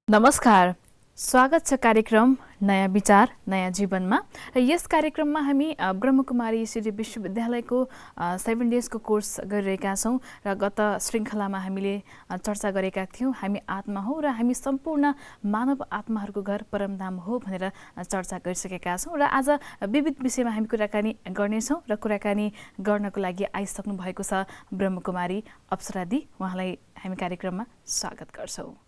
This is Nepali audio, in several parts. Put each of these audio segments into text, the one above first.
नमस्कार, स्वागत छ कार्यक्रम नयाँ विचार नयाँ जीवनमा र यस कार्यक्रममा हामी ब्रह्मकुमारी सिटी विश्वविद्यालयको 7 डेजको कोर्स गरिरहेका छौँ र गत श्रृङ्खलामा हामीले चर्चा गरेका थियौँ हामी आत्मा हौ र हामी सम्पूर्ण मानव आत्माहरूको घर परमधाम हो भनेर चर्चा गरिसकेका छौँ र आज विविध विषयमा हामी कुराकानी गर्नेछौँ र कुराकानी गर्नको लागि आइसक्नु भएको छ ब्रह्मकुमारी अप्सरा दी। उहाँलाई हामी कार्यक्रममा स्वागत गर्छौँ।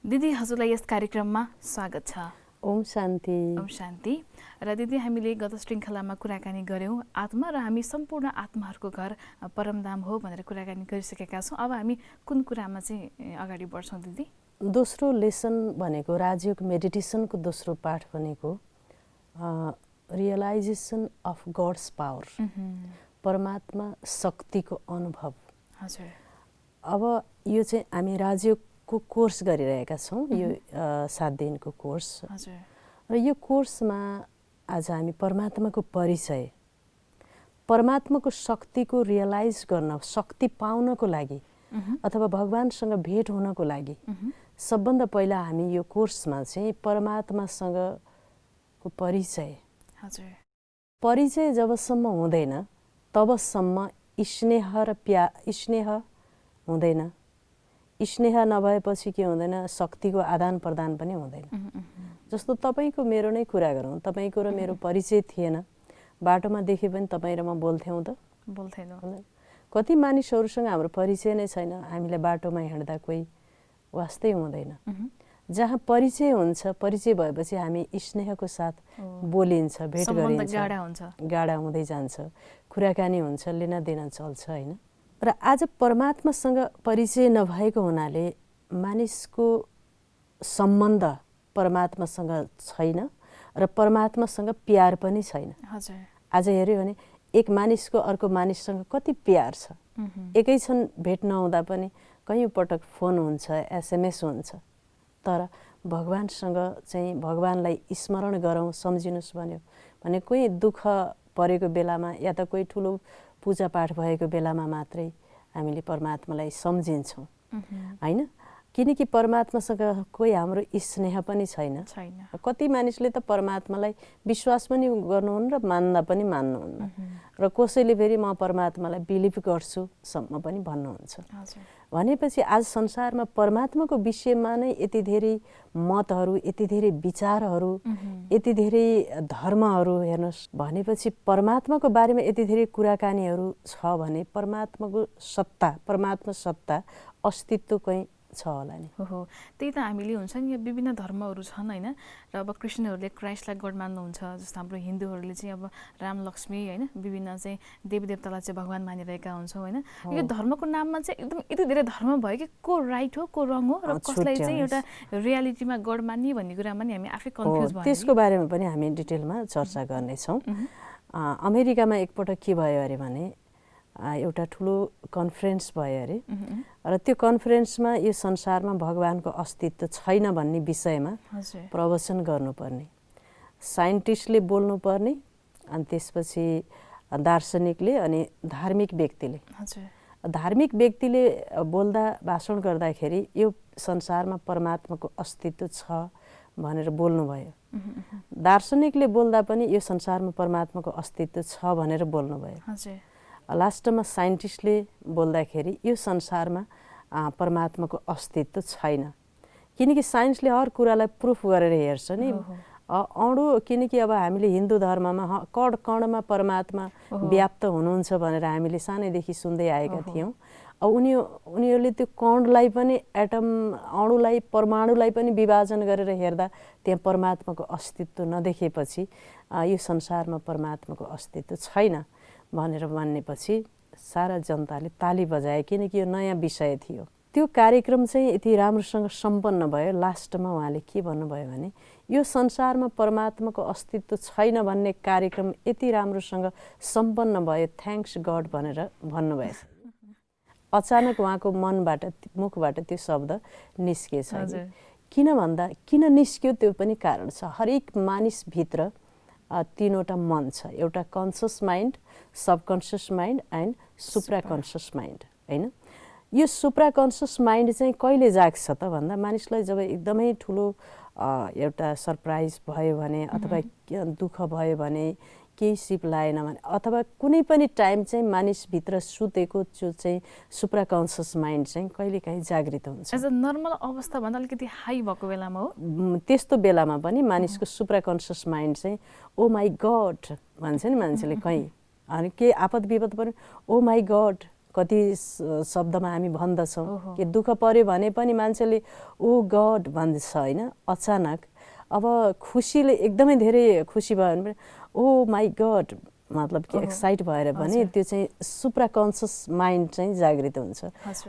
दिदी, हजुरलाई यस कार्यक्रममा स्वागत छ। ओम शान्ति। ओम शान्ति। र दिदी, हामीले गत श्रृङ्खलामा कुराकानी गऱ्यौँ आत्मा र हामी सम्पूर्ण आत्माहरूको घर परमधाम हो भनेर कुराकानी गरिसकेका छौँ। अब हामी कुन कुरामा चाहिँ अगाडि बढ्छौँ दिदी? दोस्रो लेसन भनेको राजयोग मेडिटेसनको दोस्रो पाठ भनेको रियलाइजेसन अफ गड्स पावर, परमात्मा शक्तिको अनुभव। हजुर। अब यो चाहिँ हामी राजयोगको कोर्स गरिरहेका छौँ, यो 7 दिनको कोर्स। हजुर। र यो कोर्समा आज हामी परमात्माको परिचय, परमात्माको शक्तिको रियलाइज गर्न, शक्ति पाउनको लागि अथवा भगवानसँग भेट हुनको लागि सबभन्दा पहिला हामी यो कोर्समा चाहिँ परमात्मासँगको परिचय, परिचय जबसम्म हुँदैन तबसम्म स्नेह र स्नेह हुँदैन। स्नेह नभएपछि के हुँदैन, शक्तिको आदान प्रदान पनि हुँदैन। जस्तो तपाईँको मेरो नै कुरा गरौँ, तपाईँको र मेरो परिचय थिएन, बाटोमा देखे पनि तपाईँ र म बोल्थ्यौँ त? बोल्थेनौँ। कति मानिसहरूसँग हाम्रो परिचय नै छैन, हामीलाई बाटोमा हिँड्दा कोही वास्तै हुँदैन। जहाँ परिचय हुन्छ, परिचय भएपछि हामी स्नेहको साथ बोलिन्छ, भेट गरिन्छ, गाढा हुँदै जान्छ, कुराकानी हुन्छ, लेनादेना चल्छ, होइन? र आज परमात्मासँग परिचय नभएको हुनाले मानिसको सम्बन्ध परमात्मासँग छैन र परमात्मासँग प्यार पनि छैन। आज हेऱ्यो भने एक मानिसको अर्को मानिससँग कति प्यार छ, एकै क्षण भेट नहुँदा पनि कयौँ पटक फोन हुन्छ, SMS हुन्छ। तर भगवानसँग चाहिँ भगवानलाई स्मरण गरौँ, सम्झिनुहोस् भन्यो भने कोही दुःख परेको बेलामा या त कोही ठुलो पूजापाठ भएको बेलामा मात्रै हामीले परमात्मालाई सम्झिन्छौँ, होइन? किनकि परमात्मासँग कोही हाम्रो स्नेह पनि छैन। कति मानिसले त परमात्मालाई विश्वास पनि गर्नुहुन्न र मान्दा पनि मान्नुहुन्न, र कसैले फेरि म परमात्मालाई बिलिभ गर्छु सम्म पनि भन्नुहुन्छ। भनेपछि आज संसारमा परमात्माको विषयमा नै यति धेरै मतहरू, यति धेरै विचारहरू, यति धेरै धर्महरू हेर्नुहोस्। भनेपछि परमात्माको बारेमा यति धेरै कुराकानीहरू छ भने परमात्माको सत्ता, परमात्मा सत्ता अस्तित्व कहीँ छ होला नि। हो, त्यही त हामीले हुन्छ नि, यहाँ विभिन्न धर्महरू छन्, होइन? र अब क्रिस्चियनहरूले क्राइस्टलाई गड मान्नुहुन्छ, जस्तो हाम्रो हिन्दूहरूले चाहिँ अब राम लक्ष्मी, होइन, विभिन्न चाहिँ देवी देवतालाई चाहिँ भगवान मानिरहेका हुन्छौँ, होइन? यो धर्मको नाममा चाहिँ एकदम यति धेरै धर्म भयो कि को राइट हो, को रङ हो, र कसलाई चाहिँ एउटा रियालिटीमा गड मान्ने भन्ने कुरामा नि हामी आफै कन्फ्युज भयो। त्यसको बारेमा पनि हामी डिटेलमा चर्चा गर्नेछौँ। अमेरिकामा एकपटक के भयो अरे भने एउटा ठुलो कन्फरेन्स भयो अरे, र त्यो कन्फरेन्समा यो संसारमा भगवानको अस्तित्व छैन भन्ने विषयमा प्रवचन गर्नुपर्ने, साइन्टिस्टले बोल्नुपर्ने, अनि त्यसपछि दार्शनिकले, अनि धार्मिक व्यक्तिले। धार्मिक व्यक्तिले बोल्दा, भाषण गर्दाखेरि यो संसारमा परमात्माको अस्तित्व छ भनेर बोल्नुभयो। दार्शनिकले बोल्दा पनि यो संसारमा परमात्माको अस्तित्व छ भनेर बोल्नुभयो। लास्टमा साइन्टिस्टले बोल्दाखेरि यो संसारमा परमात्माको अस्तित्व छैन, किनकि साइन्सले हर कुरालाई प्रुफ गरेर हेर्छ नि। अणु, किनकि अब हामीले हिन्दू धर्ममा कण कणमा परमात्मा व्याप्त हुनुहुन्छ भनेर हामीले सानैदेखि सुन्दै आएका थियौँ। अब उनीहरूले त्यो कणलाई पनि, एटम, अणुलाई, परमाणुलाई पनि विभाजन गरेर हेर्दा त्यहाँ परमात्माको अस्तित्व नदेखेपछि यो संसारमा परमात्माको अस्तित्व छैन भनेर मान्नेपछि सारा जनताले ताली बजाए, किनकि यो नयाँ विषय थियो। त्यो कार्यक्रम चाहिँ यति राम्रोसँग सम्पन्न भयो। लास्टमा उहाँले के भन्नुभयो भने यो संसारमा परमात्माको अस्तित्व छैन भन्ने कार्यक्रम यति राम्रोसँग सम्पन्न भयो, थ्याङ्क्स गड भनेर भन्नुभएछ। अचानक उहाँको मनबाट, मुखबाट त्यो शब्द निस्केछ। किन भन्दा, किन निस्क्यो त्यो पनि कारण छ। हरेक मानिसभित्र तीनवटा मन छ, एउटा conscious mind, subconscious mind and supra conscious mind, होइन? यो सुप्राकन्सियस माइन्ड चाहिँ कहिले जाग्छ त भन्दा मानिसलाई जब एकदमै ठुलो एउटा सरप्राइज भयो भने अथवा दुःख भयो भने केही सिप लागेन भने अथवा कुनै पनि टाइम चाहिँ मानिसभित्र सुतेको जो चाहिँ सुप्राकन्सियस माइन्ड चाहिँ कहिलेकाहीँ जागृत हुन्छ। एज अ नर्मल अवस्थाभन्दा अलिकति हाई भएको बेलामा हो त्यस्तो बेलामा पनि मानिसको सुप्राकन्सियस माइन्ड चाहिँ ओ माई गड भन्छ नि मान्छेले कहीँ अनि के आपद विपद पनि ओ माई गड कति शब्दमा हामी भन्दछौँ कि दुःख पर्यो भने पनि मान्छेले ओ गड भन्छ होइन। अचानक अब खुसीले एकदमै धेरै खुसी भयो भने ओ माई गड मतलब कि एक्साइट भएर पनि त्यो चाहिँ सुप्राकन्सियस माइन्ड चाहिँ जागृत हुन्छ।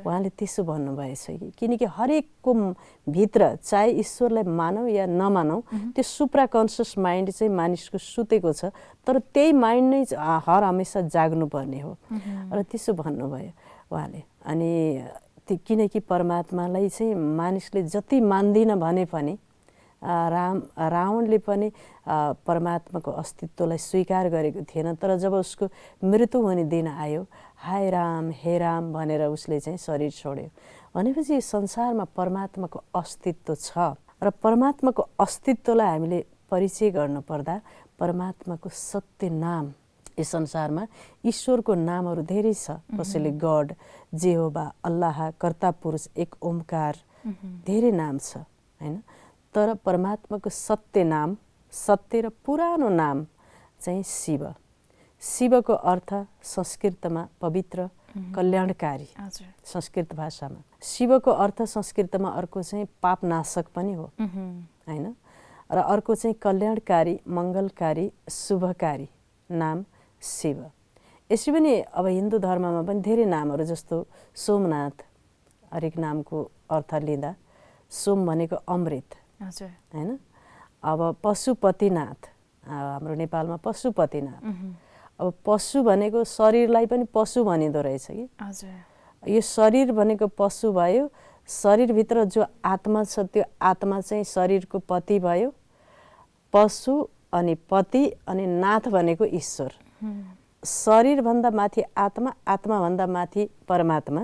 उहाँले त्यसो भन्नुभएछ कि किनकि हरेकको भित्र चाहे ईश्वरलाई मानौ या नमानौ त्यो सुप्राकन्सियस माइन्ड चाहिँ मानिसको सुतेको छ तर त्यही माइन्ड नै हर हमेसा जाग्नुपर्ने हो र त्यसो भन्नुभयो उहाँले। अनि किनकि परमात्मालाई चाहिँ मानिसले जति मान्दिन भने पनि रावणले पनि परमात्माको अस्तित्वलाई स्वीकार गरेको थिएन तर जब उसको मृत्यु हुने दिन आयो हाय राम हे राम भनेर उसले चाहिँ शरीर छोड्यो भनेपछि संसारमा परमात्माको अस्तित्व छ र परमात्माको अस्तित्वलाई हामीले परिचय गर्नुपर्दा परमात्माको सत्य नाम यस संसारमा ईश्वरको नामहरू धेरै छ। कसैले गड जेहोवा अल्लाह कर्ता पुरुष एक ओमकार धेरै नाम छ हैन तर परमात्माको सत्य नाम सत्य र पुरानो नाम चाहिँ शिव। शिवको अर्थ संस्कृतमा पवित्र कल्याणकारी संस्कृत भाषामा। शिवको अर्थ संस्कृतमा अर्को चाहिँ पापनाशक पनि हो हैन र अर्को चाहिँ कल्याणकारी मङ्गलकारी शुभकारी नाम शिव। यसै पनि अब हिन्दू धर्ममा पनि धेरै नामहरू जस्तो सोमनाथ हरेक नामको अर्थ लिँदा सोम भनेको अमृत हैन। अब पशुपतिनाथ हाम्रो नेपालमा पशुपतिनाथ अब पशु भनेको शरीरलाई पनि पशु भनिँदो रहेछ कि यो शरीर भनेको पशु भयो शरीरभित्र जो आत्मा छ त्यो आत्मा चाहिँ शरीरको पति भयो पशु अनि पति अनि नाथ भनेको ईश्वर। शरीरभन्दा माथि आत्मा आत्माभन्दा माथि परमात्मा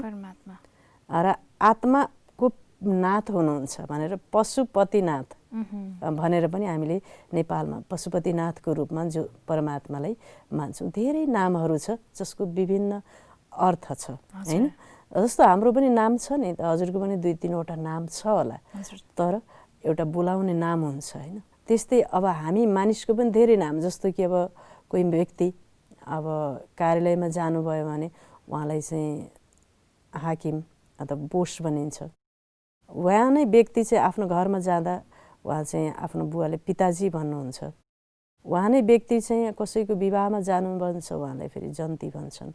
र आत्माको नाथ हुनुहुन्छ भनेर पशुपतिनाथ भनेर पनि हामीले नेपालमा पशुपतिनाथको रूपमा जो परमात्मालाई मान्छौँ। धेरै नामहरू छ जसको विभिन्न अर्थ छ हैन। जस्तो हाम्रो पनि नाम छ नि हजुरको पनि 2-3वटा नाम छ होला तर एउटा बोलाउने नाम हुन्छ हैन। त्यस्तै अब हामी मानिसको पनि धेरै नाम जस्तो कि अब कोही व्यक्ति अब कार्यालयमा जानुभयो भने उहाँलाई चाहिँ हाकिम अथवा बोस भनिन्छ। उहाँ नै व्यक्ति चाहिँ आफ्नो घरमा जाँदा उहाँ चाहिँ आफ्नो बुवाले पिताजी भन्नुहुन्छ। उहाँ नै व्यक्ति चाहिँ कसैको विवाहमा जानु भन्छ उहाँलाई फेरि जन्ती भन्छन्।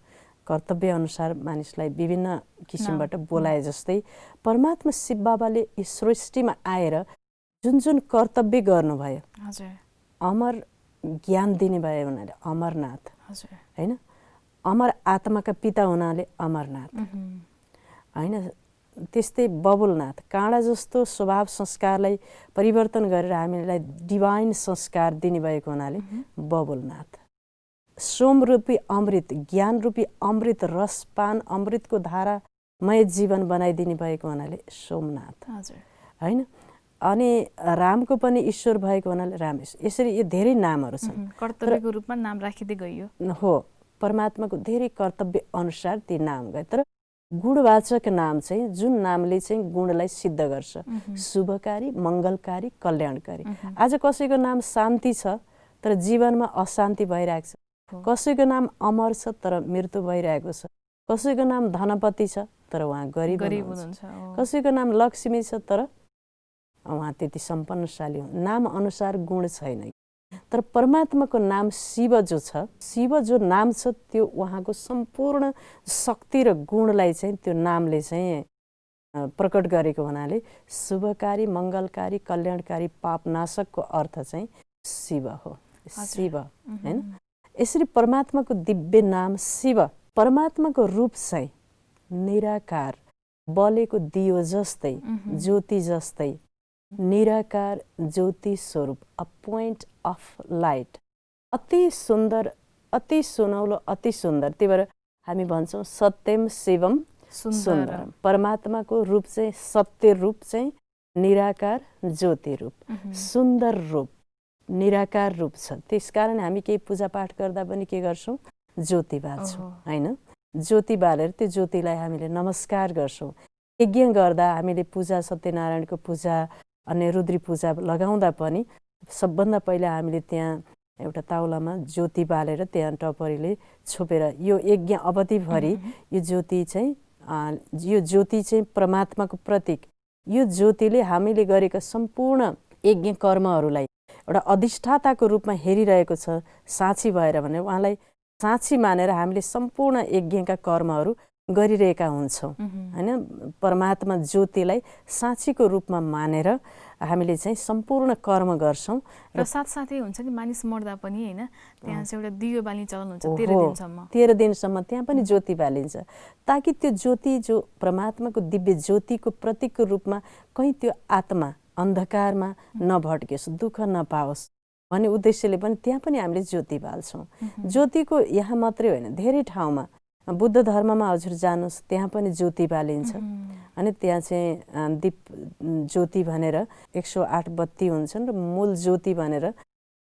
कर्तव्य अनुसार मानिसलाई विभिन्न किसिमबाट बोलाए जस्तै परमात्मा शिव बाबाले यो सृष्टिमा आएर जुन जुन कर्तव्य गर्नुभयो अमर ज्ञान दिने भयो हुनाले अमरनाथ हैन। अमर आत्माका पिता हुनाले अमरनाथ हैन। त्यस्तै बबुलनाथ काँडा जस्तो स्वभाव संस्कारलाई परिवर्तन गरेर हामीलाई डिभाइन संस्कार दिने भएको हुनाले बबुलनाथ। सोमरूपी अमृत ज्ञान रूपी अमृत रसपान अमृतको धारामय जीवन बनाइदिने भएको हुनाले सोमनाथ हैन। अनि रामको पनि ईश्वर भएको हुनाले रामेश्वर। यसरी यो धेरै नामहरू छन् कर्तव्यको रूपमा नाम राखिँदै गइयो हो। परमात्माको धेरै कर्तव्य अनुसार ती नाम गए तर गुणवाचक नाम चाहिँ जुन नामले चाहिँ गुणलाई सिद्ध गर्छ शुभकारी मङ्गलकारी कल्याणकारी। आज कसैको नाम शान्ति छ तर जीवनमा अशान्ति भइरहेको छ। कसैको नाम अमर छ तर मृत्यु भइरहेको छ। कसैको नाम धनपति छ तर उहाँ गरिब हुनुहुन्छ। कसैको नाम लक्ष्मी छ तर उहाँ त्यति सम्पन्नशाली हुन्। नाम अनुसार गुण छैन तर परमात्माको नाम शिव जो छ शिव जो नाम छ त्यो उहाँको सम्पूर्ण शक्ति र गुणलाई चाहिँ त्यो नामले चाहिँ प्रकट गरेको हुनाले शुभकारी मङ्गलकारी कल्याणकारी पापनाशकको अर्थ चाहिँ शिव हो शिव हैन। यसरी परमात्माको दिव्य नाम शिव। परमात्माको रूप चाहिँ निराकार बलेको दियो जस्तै ज्योति जस्तै निराकार ज्योति स्वरूप अ पोइन्ट अफ लाइट अति सुन्दर अति सुनौलो अति सुन्दर। त्यही भएर हामी भन्छौँ सत्यम शिवम सुन्दरम। परमात्माको रूप चाहिँ सत्य रूप चाहिँ निराकार ज्योति रूप, सुन्दर रूप, निराकार रूप छ। त्यसकारण हामी केही पूजापाठ गर्दा पनि के गर्छौँ? ज्योति बाल्छौँ होइन। ज्योति बालेर त्यो ज्योतिलाई हामीले नमस्कार गर्छौँ। यज्ञ गर्दा हामीले पूजा, सत्यनारायणको पूजा, अन्य रुद्री पूजा लगाउँदा पनि सबभन्दा पहिला हामीले त्यहाँ एउटा ताउलामा ज्योति बालेर त्यहाँ टपरीले छोपेर यो यज्ञ अवधिभरि यो ज्योति चाहिँ परमात्माको प्रतीक। यो ज्योतिले हामीले गरेका सम्पूर्ण यज्ञ कर्महरूलाई एउटा अधिष्ठाताको रूपमा हेरिरहेको छ साँची भएर भने उहाँलाई साँची मानेर हामीले सम्पूर्ण यज्ञका कर्महरू गरिरहेका हुन्छौँ होइन। परमात्मा ज्योतिलाई साँचीको रूपमा मानेर हामीले चाहिँ सम्पूर्ण कर्म गर्छौँ। र साथसाथै हुन्छ नि मानिस मर्दा पनि होइन त्यहाँ चाहिँ एउटा दियो बाल्ने चलन हुन्छ 13 दिनसम्म। 13 दिनसम्म त्यहाँ पनि ज्योति बालिन्छ ताकि त्यो ज्योति जो परमात्माको दिव्य ज्योतिको प्रतीकको रूपमा कहीँ त्यो आत्मा अन्धकारमा नभट्कियोस्, दुःख नपाओस् भन्ने उद्देश्यले पनि त्यहाँ पनि हामीले ज्योति बाल्छौँ। ज्योतिको यहाँ मात्रै होइन, धेरै ठाउँमा बुद्ध धर्ममा हजुर जानुहोस् त्यहाँ पनि ज्योति बालिन्छ। अनि त्यहाँ चाहिँ दीप ज्योति भनेर 108 बत्ती हुन्छन् र मूल ज्योति भनेर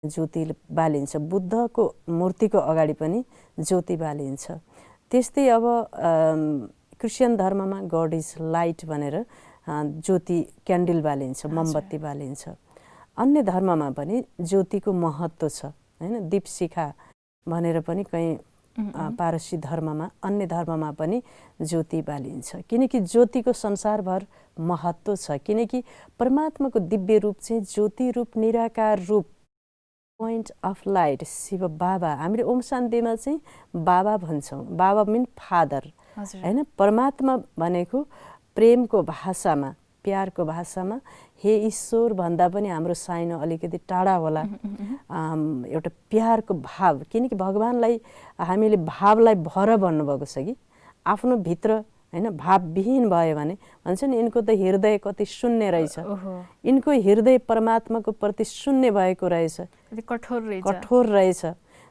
ज्योति बालिन्छ। बुद्धको मूर्तिको अगाडि पनि ज्योति बालिन्छ। त्यस्तै अब क्रिस्चियन धर्ममा गड इज लाइट भनेर ज्योति क्यान्डल बालिन्छ, मोमबत्ती बालिन्छ। अन्य धर्ममा पनि ज्योतिको महत्त्व छ होइन। दीपशिखा भनेर पनि कहीँ पारसी धर्ममा, अन्य धर्ममा पनि ज्योति बालिन्छ किनकि ज्योतिको संसारभर महत्त्व छ। किनकि परमात्माको दिव्य रूप चाहिँ ज्योति रूप, निराकार रूप, पोइन्ट अफ लाइट, शिव बाबा। हामीले ओम शान्तिमा चाहिँ बाबा भन्छौँ। बाबा मिन फादर होइन। परमात्मा भनेको प्रेमको भाषामा, प्यारको भाषामा हे ईश्वर भन्दा पनि हाम्रो साइनो अलिकति टाढा होला। एउटा प्यारको भाव, किनकि भगवान्लाई हामीले भावलाई भर भन्नुभएको छ कि आफ्नो भित्र होइन। भावविहीन भयो भने भन्छ नि यिनको त हृदय कति शून्य रहेछ। यिनको हृदय परमात्माको प्रति शून्य भएको रहेछ, कठोर रहेछ।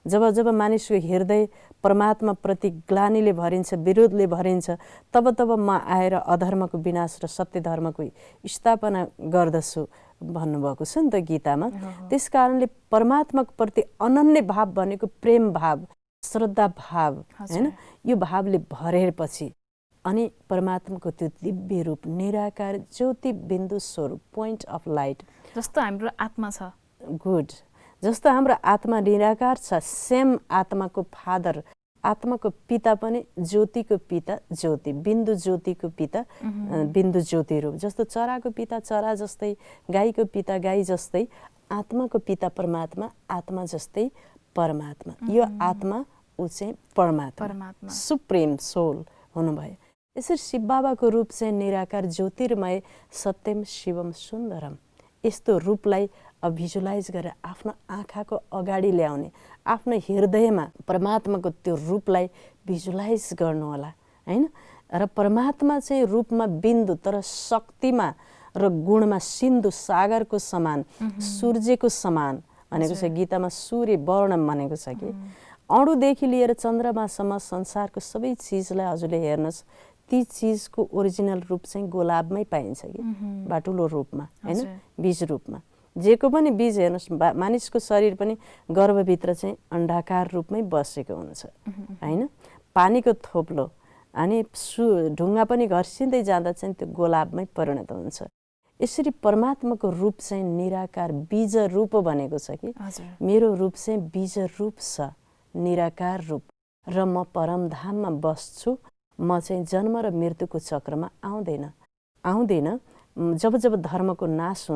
जब जब मानिसको हृदय परमात्मा प्रति ग्लानीले भरिन्छ, विरोधले भरिन्छ, तब तब म आएर अधर्मको विनाश र सत्य धर्मको स्थापना गर्दछु भन्नुभएको छ नि त गीतामा। त्यस कारणले परमात्माको प्रति अनन्य भाव भनेको प्रेम भाव, श्रद्धा भाव होइन। यो भावले भरेपछि अनि परमात्माको त्यो दिव्य रूप, निराकार ज्योति बिन्दु स्वरूप, पोइन्ट अफ लाइट जस्तो हाम्रो आत्मा छ। गुड। जस्तो हाम्रो आत्मा निराकार छ, सेम आत्माको फादर, आत्माको पिता पनि ज्योतिको पिता ज्योति, बिन्दु ज्योतिको पिता बिन्दु ज्योति रूप। जस्तो चराको पिता चरा जस्तै, गाईको पिता गाई जस्तै, आत्माको पिता परमात्मा आत्मा जस्तै परमात्मा। यो आत्मा ऊ चाहिँ परमात्मा, सुप्रिम सोल हुनुभयो। यसरी शिव बाबाको रूप चाहिँ निराकार ज्योतिर्मय, सत्यम शिवम सुन्दरम। यस्तो रूपलाई भिजुलाइज गरेर आफ्नो आँखाको अगाडि ल्याउने, आफ्नो हृदयमा परमात्माको त्यो रूपलाई भिजुलाइज गर्नुहोला होइन। र परमात्मा चाहिँ रूपमा बिन्दु तर शक्तिमा र गुणमा सिन्धु सागरको समान, सूर्यको समान भनेको छ गीतामा। सूर्य वर्ण भनेको छ कि अणुदेखि लिएर चन्द्रमासम्म संसारको सबै चिजलाई हजुरले हेर्नुहोस्, ती चिजको ओरिजिनल रूप चाहिँ गोलाबमै पाइन्छ कि बाटुलो रूपमा होइन, बीज रूपमा। जेको पनि बीज हेर्नुहोस्, मानिसको शरीर पनि गर्भभित्र चाहिँ अण्डाकार रूपमै बसेको हुन्छ होइन। पानीको थोप्लो अनि ढुङ्गा पनि घर्सिँदै जाँदा चाहिँ त्यो गोलाबमै परिणत हुन्छ। यसरी परमात्माको रूप चाहिँ निराकार बीज रूप भनेको छ कि मेरो रूप चाहिँ बीज रूप छ, निराकार रूप, र म परमधाममा बस्छु। म चाहिँ जन्म र मृत्युको चक्रमा आउँदैन। जब जब धर्मको नाश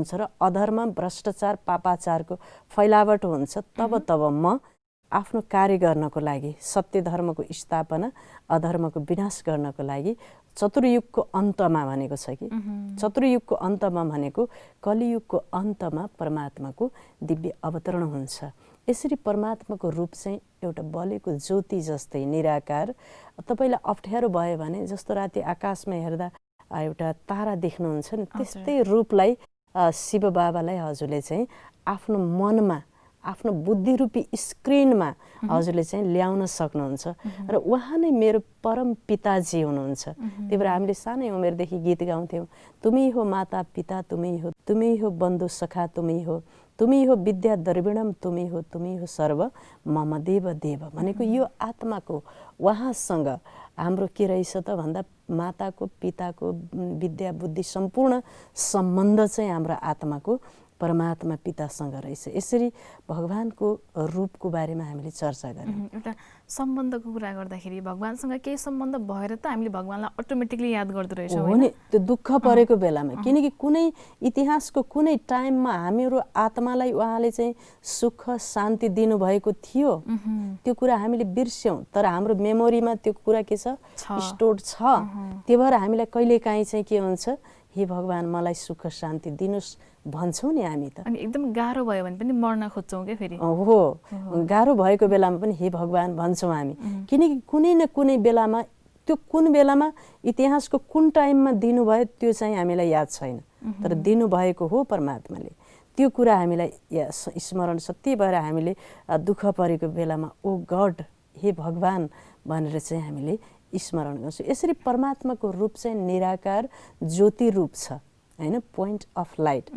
हुन्छ र अधर्म, भ्रष्टाचार, पापाचारको फैलावट हुन्छ, तब तब म आफ्नो कार्य गर्नको लागि, सत्य धर्मको स्थापना, अधर्मको विनाश गर्नको लागि चतुर्युगको अन्तमा भनेको छ कि चतुर्युगको अन्तमा भनेको कलियुगको अन्तमा परमात्माको दिव्य अवतरण हुन्छ। यसरी परमात्माको रूप चाहिँ एउटा बलेको ज्योति जस्तै निराकार। तपाईँलाई अप्ठ्यारो भयो भने जस्तो राति आकाशमा हेर्दा एउटा तारा देख्नुहुन्छ नि, त्यस्तै रूपलाई शिव बाबालाई हजुरले चाहिँ आफ्नो मनमा आफ्नो बुद्धिरूपी स्क्रिनमा हजुरले चाहिँ ल्याउन सक्नुहुन्छ र उहाँ नै मेरो परम पिताजी हुनुहुन्छ। त्यही भएर हामीले सानै उमेरदेखि गीत गाउँथ्यौँ, तुमी हो माता पिता तुमी हो बन्धु सखा तुमी हो विद्या द्रविणम तुमी हो सर्व मम देव देव भनेको यो आत्माको उहाँसँग हाम्रो के रहेछ त भन्दा माताको पिताको विद्या बुद्धि सम्पूर्ण सम्बन्ध चाहिँ हाम्रो आत्माको परमात्मा पितासँग रहेछ। यसरी भगवानको रूपको बारेमा हामीले चर्चा गर्यौँ। एउटा सम्बन्धको कुरा गर्दाखेरि भगवानसँग केही सम्बन्ध भएर त हामीले भगवानलाई अटोमेटिकली याद गर्दो रहेछौँ हो नि, त्यो दुःख परेको बेलामा। किनकि कुनै इतिहासको कुनै टाइममा हाम्रो आत्मालाई उहाँले चाहिँ सुख शान्ति दिनुभएको थियो, त्यो कुरा हामीले बिर्स्यौँ, तर हाम्रो मेमोरीमा त्यो कुरा के छ, स्टोर्ड छ। त्यही भएर हामीलाई कहिलेकाहीँ चाहिँ के हुन्छ, हे भगवान मलाई सुख शान्ति दिनुहोस् भन्छौँ नि हामी त। अनि एकदम गाह्रो भयो भने पनि मर्न खोज्छौँ क्या फेरि। हो, गाह्रो भएको बेलामा पनि हे भगवान भन्छौँ हामी। किनकि कुनै न कुनै बेलामा, त्यो कुन बेलामा इतिहासको कुन टाइममा दिनुभयो त्यो चाहिँ हामीलाई याद छैन, तर दिनुभएको हो परमात्माले। त्यो कुरा हामीलाई स्मरण छ। त्यही भएर हामीले दुःख परेको बेलामा ओ गड, हे भगवान भनेर चाहिँ हामीले स्मरण गर्छौँ। यसरी परमात्माको रूप चाहिँ निराकार ज्योति रूप छ हैन, पोइन्ट अफ लाइट।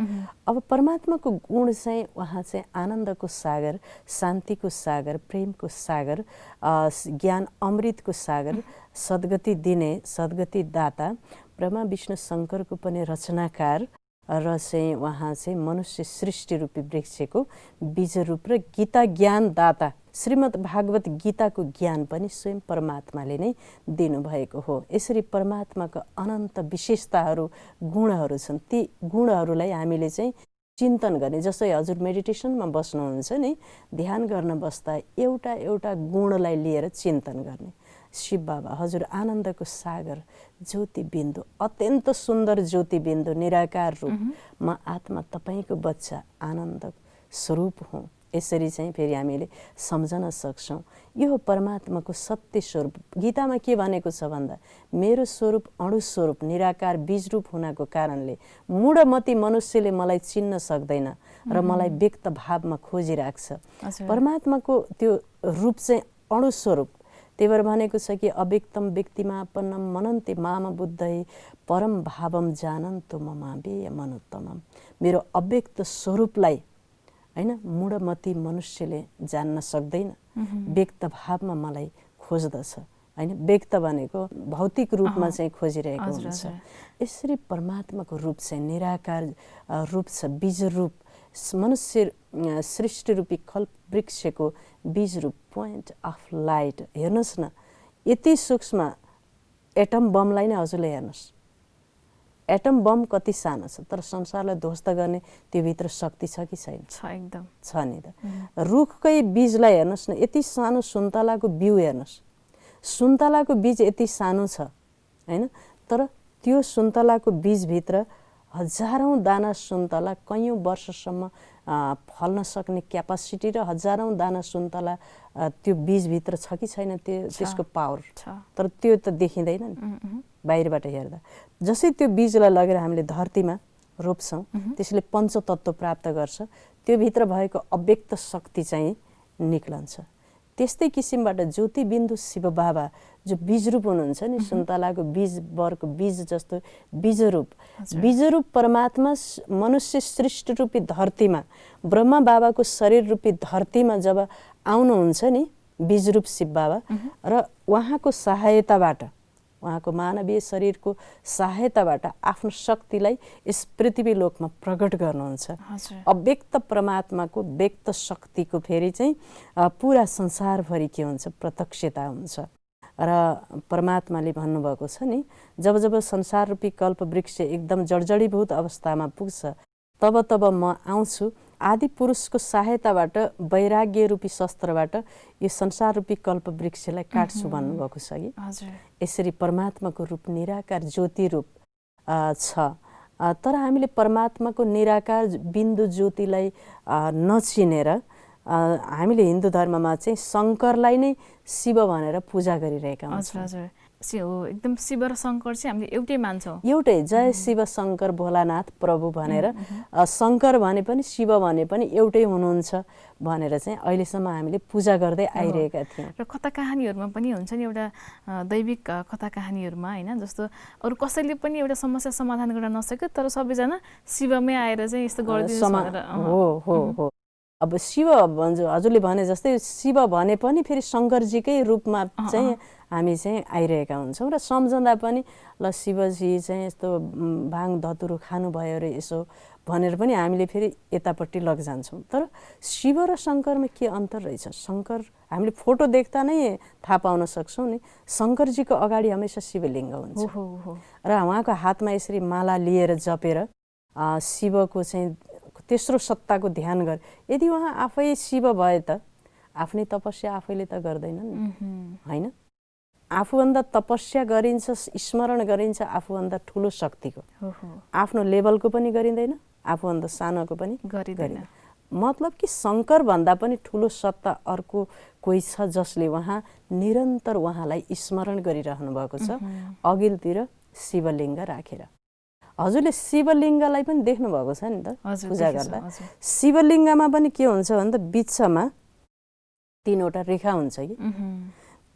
अब परमात्माको गुण चाहिँ उहाँ चाहिँ आनन्दको सागर, शान्तिको सागर, प्रेमको सागर, ज्ञान अमृतको सागर, सद्गति दिने, सद्गति दाता, ब्रह्मा विष्णु शङ्करको पनि रचनाकार र चाहिँ उहाँ चाहिँ मनुष्य सृष्टि रूपी वृक्षको बीज रूप र गीता ज्ञान दाता। श्रीमद् भागवत गीताको ज्ञान पनि स्वयं परमात्माले नै दिनुभएको हो। यसरी परमात्माको अनन्त विशेषताहरू, गुणहरू छन्। ती गुणहरूलाई हामीले चाहिँ चिन्तन गर्ने। जस्तै हजुर मेडिटेसनमा बस्नुहुन्छ नि, ध्यान गर्न बस्दा एउटा एउटा गुणलाई लिएर चिन्तन गर्ने। शिव बाबा हजुर आनन्दको सागर, ज्योति बिन्दु, अत्यन्त सुन्दर ज्योति बिन्दु, निराकार रूप, म आत्मा तपाईँको बच्चा आनन्द स्वरूप हुँ। यसरी चाहिँ फेरि हामीले सम्झन सक्छौँ। यो हो परमात्माको सत्य स्वरूप। गीतामा के भनेको छ भन्दा, मेरो स्वरूप अणु स्वरूप निराकार बीज रूप हुनाको कारणले मूढमती मनुष्यले मलाई चिन्न सक्दैन र मलाई व्यक्त भावमा खोजिराख्छ। परमात्माको त्यो रूप चाहिँ अणु स्वरूप। त्यही भएर भनेको छ कि अव्यक्तम व्यक्तिमापन्नम मनन्ते माम बुद्धै परम भावम जानन्तु ममावेय मनोत्तमम। मेरो अव्यक्त स्वरूपलाई हैन मूढमती मनुष्यले जान्न सक्दैन, व्यक्त भावमा मलाई खोज्दछ हैन। व्यक्त भनेको भौतिक रूपमा चाहिँ खोजिरहेको हुन्छ। यसरी परमात्माको रूप चाहिँ निराकार रूप छ, बीज रूप, मनुष्य सृष्टि रूपी कल्प वृक्षको बीज रूप, पोइन्ट अफ लाइट। हेर्नुहोस् न, यति सूक्ष्म एटम बमलाई नै हजुरले हेर्नुहोस्, एटम बम कति सानो छ, तर संसारलाई ध्वस्त गर्ने त्योभित्र शक्ति छ कि छैन? छ, एकदम छ नि त। रुखकै बीजलाई हेर्नुहोस् न, यति सानो सुन्तलाको बिउ हेर्नुहोस्, सुन्तलाको बीज यति सानो छ हैन, तर त्यो सुन्तलाको बीजभित्र हजारौँ दाना सुन्तला कैयौँ वर्षसम्म फल्न सक्ने क्यापासिटी र हजारौँ दाना सुन्तला त्यो बीजभित्र छ कि छैन, त्यसको पावर छ। तर त्यो त देखिँदैन नि बाहिरबाट हेर्दा। जसै त्यो बीजलाई लगेर हामीले धरतीमा रोप्छौँ, त्यसले पञ्चतत्त्व प्राप्त गर्छ, त्यो भित्र भएको अव्यक्त शक्ति चाहिँ निक्लन्छ। त्यस्तै किसिमबाट ज्योति बिन्दु शिव बाबा जो बीजरूप हुनुहुन्छ नि, सुन्तलाको बीज वरको बीज जस्तो बीजरूप, बीजरूप परमात्मा मनुष्य सृष्टि रूपी धरतीमा, ब्रह्मा बाबाको शरीर रूपी धरतीमा जब आउनुहुन्छ नि बीजरूप शिव बाबा, र उहाँको सहायताबाट, उहाँको मानवीय शरीरको सहायताबाट आफ्नो शक्तिलाई यस पृथ्वी लोकमा प्रकट गर्नुहुन्छ। अव्यक्त परमात्माको व्यक्त शक्तिको फेरि चाहिँ पुरा संसारभरि के हुन्छ, प्रत्यक्षता हुन्छ। र परमात्माले भन्नुभएको छ नि, जब जब संसार रूपी कल्प वृक्ष एकदम जडजडीभूत अवस्थामा पुग्छ, तब तब म आउँछु, आदि पुरुषको सहायताबाट वैराग्य रूपी शस्त्रबाट यो संसार रूपी कल्प वृक्षलाई काट्छु भन्नुभएको छ कि। यसरी परमात्माको रूप निराकार ज्योति रूप छ। तर हामीले परमात्माको निराकार बिन्दु ज्योतिलाई नचिनेर हामीले हिन्दू धर्ममा चाहिँ शङ्करलाई नै शिव भनेर पूजा गरिरहेका हुन्छौँ। हो एकदम शिव र शङ्कर चाहिँ हामीले एउटै मान्छौँ। एउटै जय शिव शङ्कर भोलानाथ प्रभु भनेर शङ्कर भने पनि शिव भने पनि एउटै हुनुहुन्छ भनेर चाहिँ अहिलेसम्म हामीले पूजा गर्दै आइरहेका थियौँ। र कथा कहानीहरूमा पनि हुन्छ नि एउटा दैविक कथा कहानीहरूमा होइन, जस्तो अरू कसैले पनि एउटा समस्या समाधान गर्न नसक्यो तर सबैजना शिवमै आएर चाहिँ यस्तो गरिदिनुहोस् भनेर। हो अब शिव हजुरले भने जस्तै शिव भने पनि फेरि शङ्करजीकै रूपमा चाहिँ हामी चाहिँ आइरहेका हुन्छौँ र सम्झँदा पनि ल शिवजी चाहिँ यस्तो भाङ धतुरो खानुभयो अरे यसो भनेर पनि हामीले फेरि यतापट्टि लगिजान्छौँ। तर शिव र शङ्करमा के अन्तर रहेछ? शङ्कर हामीले फोटो देख्दा नै थाहा पाउन सक्छौँ नि, शङ्करजीको अगाडि हमेसा शिवलिङ्ग हुन्छ र उहाँको हातमा यसरी माला लिएर जपेर शिवको चाहिँ तेस्रो सत्ताको ध्यान गरे। यदि उहाँ आफै शिव भए त आफ्नै तपस्या आफैले त गर्दैनन् होइन, आफूभन्दा तपस्या गरिन्छ, स्मरण गरिन्छ आफूभन्दा ठुलो शक्तिको, आफ्नो लेभलको पनि गरिँदैन, आफूभन्दा सानोको पनि गरिँदैन। मतलब कि शङ्कर भन्दा पनि ठुलो सत्ता अर्को कोही छ जसले उहाँ निरन्तर उहाँलाई स्मरण गरिरहनु भएको छ अघिल्तिर शिवलिङ्ग राखेर। हजुरले शिवलिङ्गलाई पनि देख्नु भएको छ नि त पूजा गर्दा। शिवलिङ्गमा पनि के हुन्छ भने त बिचमा 3वटा रेखा हुन्छ कि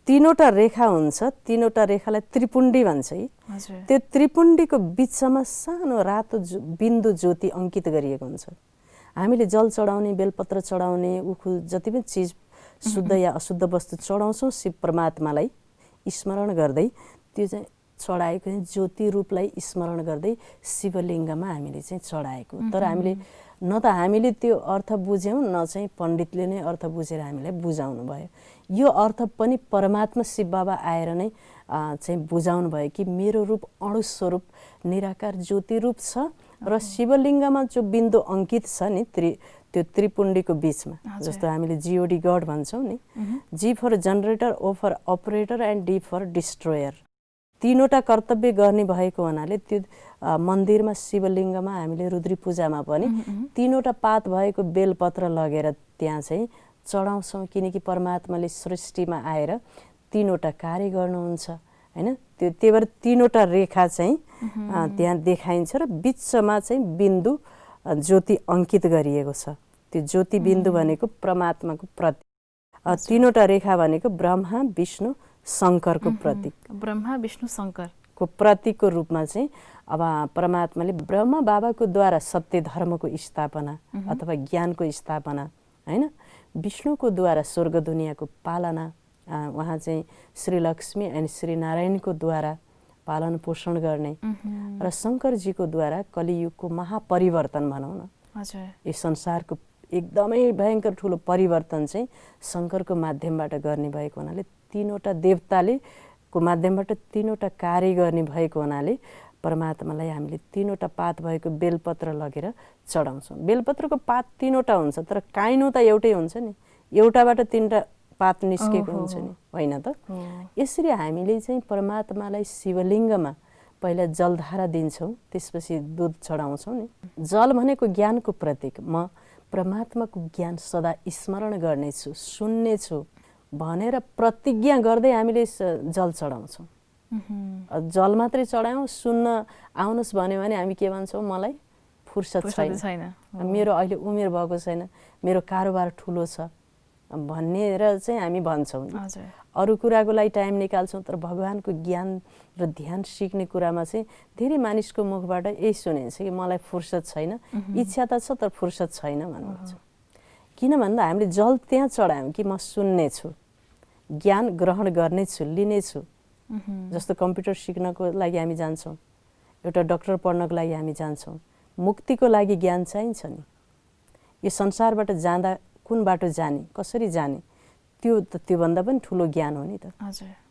3वटा रेखा हुन्छ, 3वटा रेखालाई त्रिपुण्डी भन्छ कि। त्यो त्रिपुण्डीको बिचमा सानो रातो बिन्दु ज्योति अङ्कित गरिएको हुन्छ। हामीले जल चढाउने, बेलपत्र चढाउने, उखु जति पनि चिज शुद्ध या अशुद्ध वस्तु चढाउँछौँ शिव परमात्मालाई स्मरण गर्दै, त्यो चाहिँ चढाएको ज्योति रूपलाई स्मरण गर्दै शिवलिङ्गमा हामीले चाहिँ चढाएको। तर हामीले न त हामीले त्यो अर्थ बुझ्यौँ न चाहिँ पण्डितले नै अर्थ बुझेर हामीलाई बुझाउनु भयो। यो अर्थ पनि परमात्मा शिव बाबा आएर नै चाहिँ बुझाउनु भयो कि मेरो रूप अणु स्वरूप निराकार ज्योति रूप छ र शिवलिङ्गमा जो बिन्दु अङ्कित छ नि त्यो त्रिपुण्डीको बिचमा, जस्तो हामीले जिओडी गड भन्छौँ नि, G for generator, O for operator and D for destroyer, 3वटा कर्तव्य गर्ने भएको हुनाले त्यो मन्दिरमा शिवलिङ्गमा हामीले रुद्री पूजामा पनि 3वटा पात भएको बेलपत्र लगेर त्यहाँ चाहिँ चढाउँछौँ, किनकि परमात्माले सृष्टिमा आएर 3वटा कार्य गर्नुहुन्छ होइन। त्यही भएर 3वटा रेखा चाहिँ त्यहाँ देखाइन्छ र बिचमा चाहिँ बिन्दु ज्योति अङ्कित गरिएको छ। त्यो ज्योति बिन्दु भनेको परमात्माको प्रतीक, 3वटा रेखा भनेको ब्रह्मा विष्णु शङ्करको प्रतीक, ब्रह्मा विष्णु शङ्करको प्रतीकको रूपमा चाहिँ अब परमात्माले ब्रह्मा बाबाको द्वारा सत्य धर्मको स्थापना अथवा ज्ञानको स्थापना होइन, विष्णुको द्वारा स्वर्ग दुनियाँको पालना, उहाँ चाहिँ श्रीलक्ष्मी एन्ड श्रीनारायणको द्वारा पालन पोषण गर्ने र शङ्करजीको द्वारा कलियुगको महापरिवर्तन भनौँ न, यो संसारको एकदमै भयङ्कर ठुलो परिवर्तन चाहिँ शङ्करको माध्यमबाट गर्ने भएको हुनाले 3वटा देवताले को माध्यमबाट 3वटा कार्य गर्ने भएको हुनाले परमात्मालाई हामीले 3वटा पात भएको बेलपत्र लगेर चढाउँछौँ। बेलपत्रको पात 3वटा हुन्छ तर काइनो त एउटै हुन्छ नि, एउटाबाट 3वटा पात निस्केको हुन्छ नि, होइन त। यसरी हामीले चाहिँ परमात्मालाई शिवलिङ्गमा पहिला जलधारा दिन्छौँ, त्यसपछि दुध चढाउँछौँ नि। जल भनेको ज्ञानको प्रतीक, म परमात्माको ज्ञान सदा स्मरण गर्नेछु, सुन्नेछु भनेर प्रतिज्ञा गर्दै हामीले जल चढाउँछौँ। जल मात्रै चढायौँ, सुन्न आउनुहोस् भन्यो भने हामी के भन्छौँ, मलाई फुर्सद छैन, मेरो अहिले उमेर भएको छैन, मेरो कारोबार ठुलो छ भनेर चाहिँ हामी भन्छौँ। अरू कुराको लागि टाइम निकाल्छौँ तर भगवानको ज्ञान र ध्यान सिक्ने कुरामा चाहिँ धेरै मानिसको मुखबाट यही सुनिन्छ कि मलाई फुर्सद छैन, इच्छा त छ तर फुर्सद छैन भन्नुहुन्छ। किन भन्दा हामीले जल त्यहाँ चढायौँ कि म सुन्नेछु, ज्ञान ग्रहण गर्नेछु, लिनेछु। जस्तो कम्प्युटर सिक्नको लागि हामी जान्छौँ, एउटा डक्टर पढ्नको लागि हामी जान्छौँ, मुक्तिको लागि ज्ञान चाहिन्छ नि। यो संसारबाट जाँदा कुन बाटो जाने, कसरी जाने, त्योभन्दा पनि ठुलो ज्ञान हो नि त।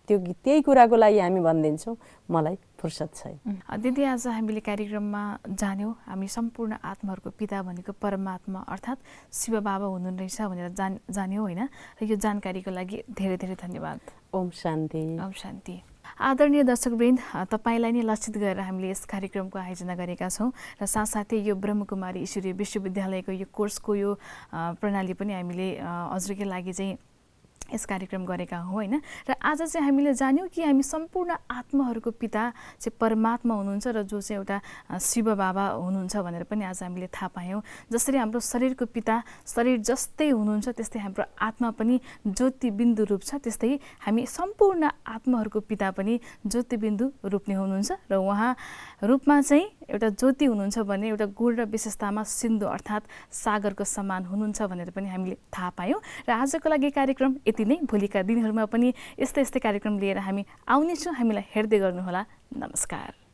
त्यही कुराको लागि हामी भनिदिन्छौँ मलाई फुर्सद छैन। दिदी, आज हामीले कार्यक्रममा जान्यौँ हामी सम्पूर्ण आत्माहरूको पिता भनेको परमात्मा अर्थात् शिव बाबा हुनुहुनेछ भनेर जान्यौँ होइन। र यो जानकारीको लागि धेरै धेरै धन्यवाद। ओम शान्ति। ओम शान्ति। आदरणीय दर्शकवृन्द, तपाईँलाई नै लक्षित गरेर हामीले यस कार्यक्रमको आयोजना गरेका छौँ र साथसाथै यो ब्रह्मकुमारी ईश्वरीय विश्वविद्यालयको यो कोर्सको यो प्रणाली पनि हामीले हजुरकै लागि चाहिँ यस कार्यक्रम गरेका हौँ होइन। र आज चाहिँ हामीले जान्यौँ कि हामी सम्पूर्ण आत्माहरूको पिता चाहिँ परमात्मा हुनुहुन्छ र जो चाहिँ एउटा शिव बाबा हुनुहुन्छ भनेर पनि आज हामीले थाहा पायौँ। जसरी हाम्रो शरीरको पिता शरीर जस्तै हुनुहुन्छ त्यस्तै हाम्रो आत्मा पनि ज्योतिबिन्दु रूप छ, त्यस्तै हामी सम्पूर्ण आत्माहरूको पिता पनि ज्योतिबिन्दु रूपले हुनुहुन्छ र उहाँ रूपमा चाहिँ एउटा ज्योति हुनुहुन्छ भने एउटा गुण र विशेषतामा सिन्धु अर्थात् सागरको समान हुनुहुन्छ भनेर पनि हामीले थाहा पायौँ। र आजको लागि कार्यक्रम यति नै। भोलिका दिनहरूमा पनि यस्तै कार्यक्रम लिएर हामी आउनेछौँ। हामीलाई हेर्दै गर्नुहोला। नमस्कार।